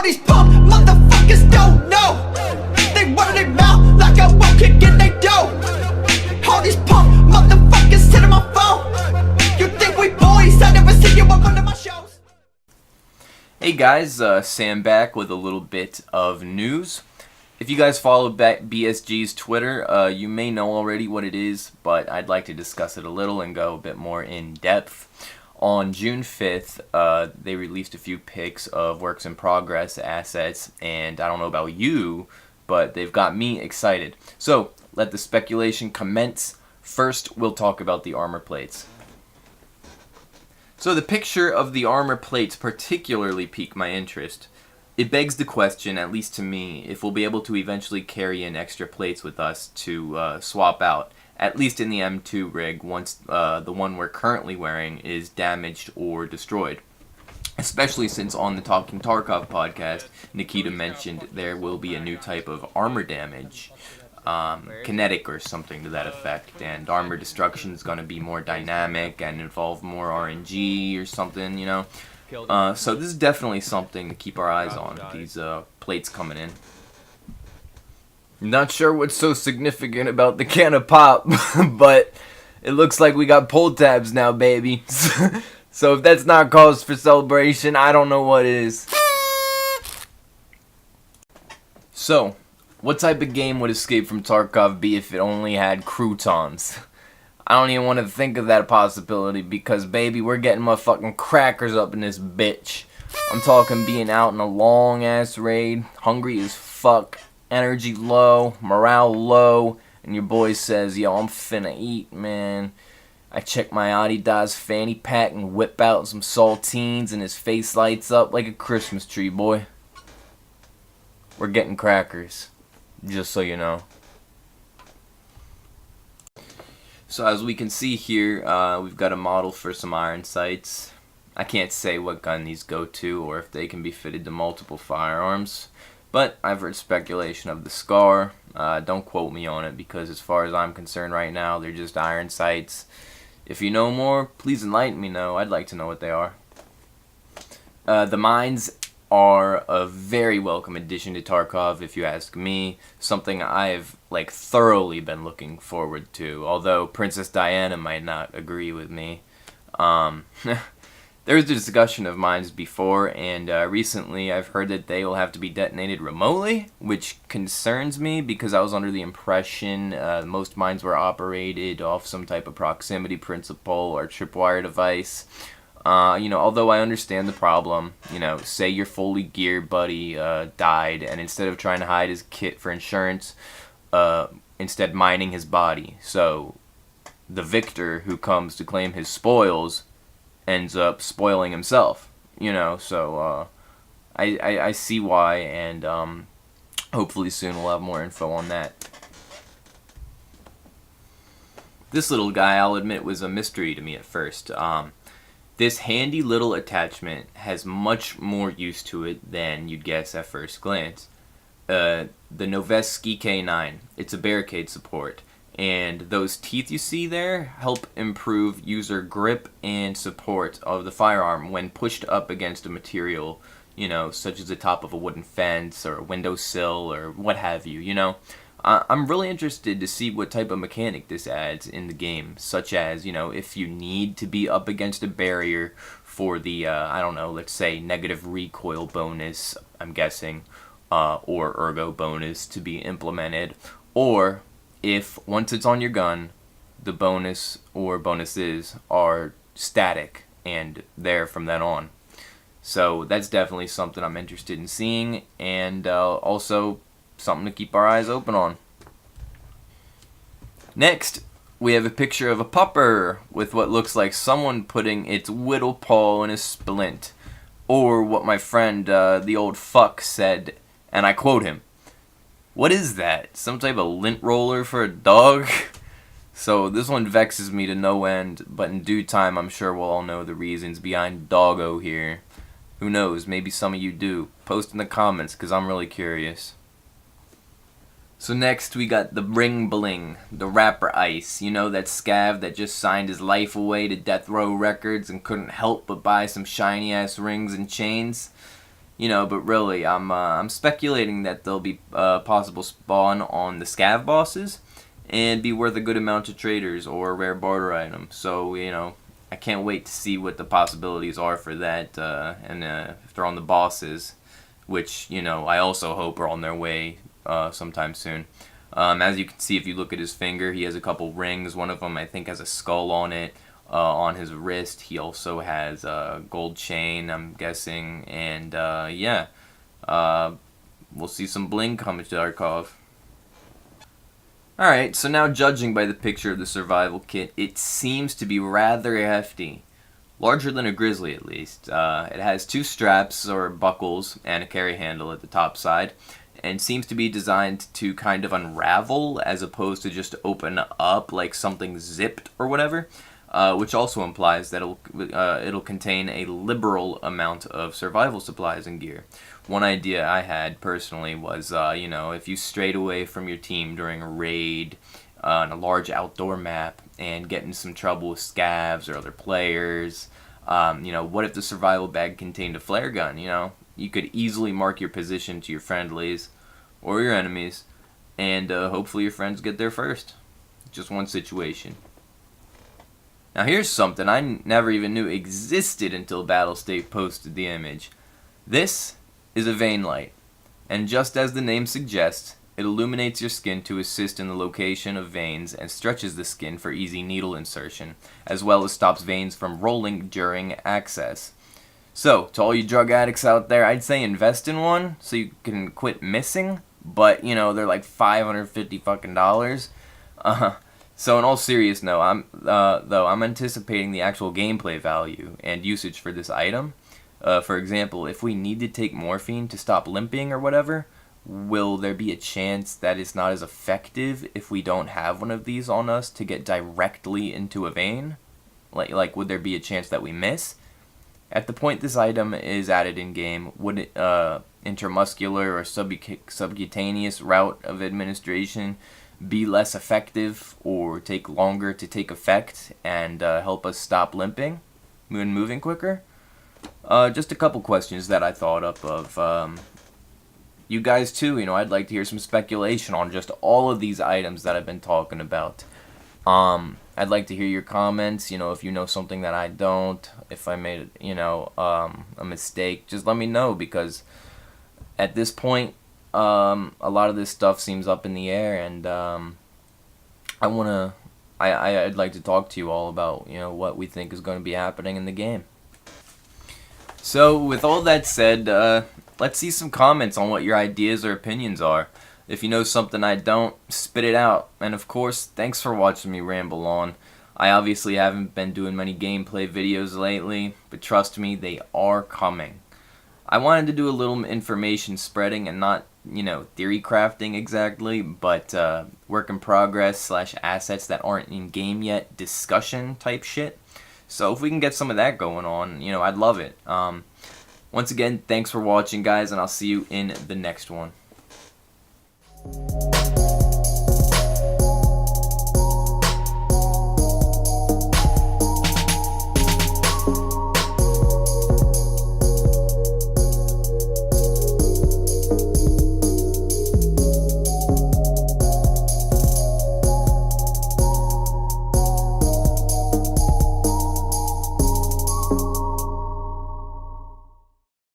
All these punk motherfuckers don't know. They run their mouth like I won't kick in they dough. All these punk motherfuckers hit on my phone. You think we boys? I never see you walk onto my shows. Hey guys, Sam back with a little bit of news. If you guys follow BSG's Twitter, you may know already what it is, but I'd like to discuss it a little and go a bit more in depth. On June 5th, they released a few pics of works in progress assets, and I don't know about you, but they've got me excited. So, let the speculation commence. First, we'll talk about the armor plates. So the picture of the armor plates particularly piqued my interest. It begs the question, at least to me, if we'll be able to eventually carry in extra plates with us to swap out, at least in the M2 rig, once the one we're currently wearing is damaged or destroyed. Especially since on the Talking Tarkov podcast, Nikita mentioned there will be a new type of armor damage, kinetic or something to that effect, and armor destruction is going to be more dynamic and involve more RNG or something, you know. So this is definitely something to keep our eyes on, these plates coming in. Not sure what's so significant about the can of pop, but it looks like we got pull tabs now, baby. So if that's not cause for celebration, I don't know what is. So, what type of game would Escape from Tarkov be if it only had croutons? I don't even want to think of that possibility because, baby, we're getting motherfucking crackers up in this bitch. I'm talking being out in a long-ass raid, hungry as fuck, energy low, morale low, and your boy says, yo, I'm finna eat, man. I check my Adidas fanny pack and whip out some saltines and his face lights up like a Christmas tree, boy. We're getting crackers. Just so you know. So as we can see here, we've got a model for some iron sights. I can't say what gun these go to or if they can be fitted to multiple firearms, but I've heard speculation of the Scar. Don't quote me on it because as far as I'm concerned right now, they're just iron sights. If you know more, please enlighten me. I'd like to know what they are. The mines are a very welcome addition to Tarkov, if you ask me. Something I've thoroughly been looking forward to, although Princess Diana might not agree with me. There was a discussion of mines before, and recently I've heard that they will have to be detonated remotely, which concerns me because I was under the impression most mines were operated off some type of proximity principle or tripwire device. Although I understand the problem, say your fully geared buddy died, and instead of trying to hide his kit for insurance, instead mining his body. So the victor who comes to claim his spoils ends up spoiling himself, so I see why, and hopefully soon we'll have more info on that. This little guy, I'll admit, was a mystery to me at first. This handy little attachment has much more use to it than you'd guess at first glance. The Novus Key K9, it's a barricade support, and those teeth you see there help improve user grip and support of the firearm when pushed up against a material, such as the top of a wooden fence or a windowsill or what have you, I'm really interested to see what type of mechanic this adds in the game, such as, if you need to be up against a barrier for the, let's say negative recoil bonus, I'm guessing, or ergo bonus to be implemented, or if once it's on your gun, the bonus or bonuses are static and there from then on. So that's definitely something I'm interested in seeing, and also something to keep our eyes open on. Next, we have a picture of a pupper with what looks like someone putting its whittle paw in a splint. Or what my friend, the old fuck, said, and I quote him, "What is that? Some type of lint roller for a dog?" So this one vexes me to no end, but in due time I'm sure we'll all know the reasons behind doggo here. Who knows, maybe some of you do. Post in the comments, because I'm really curious. So next we got the Bling, the rapper Ice. That scav that just signed his life away to Death Row Records and couldn't help but buy some shiny ass rings and chains. You know, but really, I'm speculating that there'll be possible spawn on the scav bosses, and be worth a good amount to traders or a rare barter item. So, you know, I can't wait to see what the possibilities are for that, and if they're on the bosses, which, you know, I also hope are on their way sometime soon. As you can see, if you look at his finger, he has a couple rings. One of them, I think, has a skull on it. On his wrist, he also has a gold chain, I'm guessing, and yeah, we'll see some bling coming to Tarkov. Alright, so now judging by the picture of the survival kit, it seems to be rather hefty. Larger than a grizzly, at least. It has 2 straps, or buckles, and a carry handle at the top side, and seems to be designed to kind of unravel, as opposed to just open up like something zipped or whatever. Which also implies that it'll contain a liberal amount of survival supplies and gear. One idea I had personally was, you know, if you strayed away from your team during a raid on a large outdoor map and get in some trouble with scavs or other players, you know, what if the survival bag contained a flare gun? You know, you could easily mark your position to your friendlies or your enemies, and hopefully your friends get there first. Just one situation. Now here's something I never even knew existed until Battlestate posted the image. This is a vein light, and just as the name suggests, it illuminates your skin to assist in the location of veins and stretches the skin for easy needle insertion, as well as stops veins from rolling during access. So, to all you drug addicts out there, I'd say invest in one so you can quit missing, but, you know, they're like $550 fucking dollars. So in all seriousness, I'm anticipating the actual gameplay value and usage for this item. For example, if we need to take morphine to stop limping or whatever, will there be a chance that it's not as effective if we don't have one of these on us to get directly into a vein? Like would there be a chance that we miss? At the point this item is added in-game, would it, intramuscular or subcutaneous route of administration be less effective or take longer to take effect and help us stop limping and moving quicker? Just a couple questions that I thought up of. You guys too, you know, I'd like to hear some speculation on just all of these items that I've been talking about. I'd like to hear your comments, you know, if you know something that I don't, if I made, you know, a mistake, just let me know, because at this point, a lot of this stuff seems up in the air, and I'd like to talk to you all about, you know, what we think is going to be happening in the game. So with all that said, let's see some comments on what your ideas or opinions are. If you know something I don't, spit it out. And of course, thanks for watching me ramble on. I obviously haven't been doing many gameplay videos lately, but trust me, they are coming. I wanted to do a little information spreading and not, you know, theory crafting exactly, but work in progress / assets that aren't in game yet discussion type shit. So if we can get some of that going on, you know, I'd love it. Once again, thanks for watching, guys, and I'll see you in the next one.